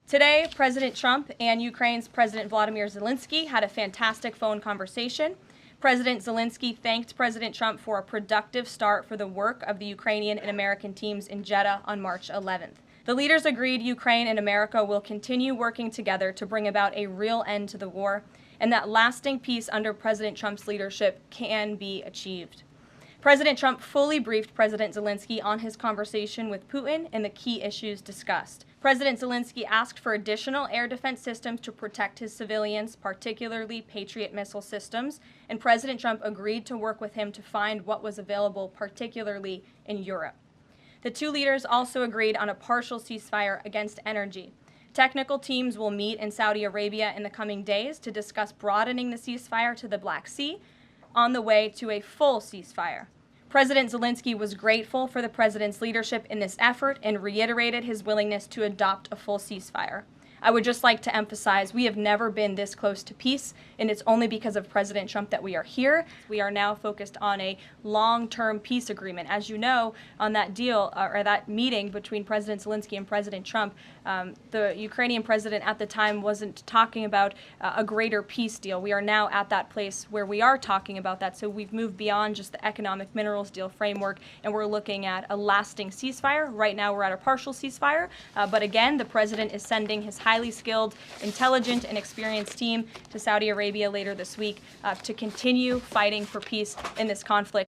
Today, President Trump and Ukraine's President Volodymyr Zelensky had a fantastic phone conversation. President Zelensky thanked President Trump for a productive start for the work of the Ukrainian and American teams in Jeddah on March 11th. The leaders agreed Ukraine and America will continue working together to bring about a real end to the war, and that lasting peace under President Trump's leadership can be achieved. President Trump fully briefed President Zelensky on his conversation with Putin and the key issues discussed. President Zelensky asked for additional air defense systems to protect his civilians, particularly Patriot missile systems, and President Trump agreed to work with him to find what was available, particularly in Europe. The two leaders also agreed on a partial ceasefire against energy. Technical teams will meet in Saudi Arabia in the coming days to discuss broadening the ceasefire to the Black Sea on the way to a full ceasefire. President Zelensky was grateful for the president's leadership in this effort and reiterated his willingness to adopt a full ceasefire. I would just like to emphasize we have never been this close to peace, and it's only because of President Trump that we are here. We are now focused on a long-term peace agreement. As you know, on that deal, or that meeting between President Zelensky and President Trump, the Ukrainian president at the time wasn't talking about a greater peace deal. We are now at that place where we are talking about that, so we've moved beyond just the economic minerals deal framework, and we're looking at a lasting ceasefire. Right now we're at a partial ceasefire, but again, the president is sending his highly skilled, intelligent, and experienced team to Saudi Arabia later this week to continue fighting for peace in this conflict.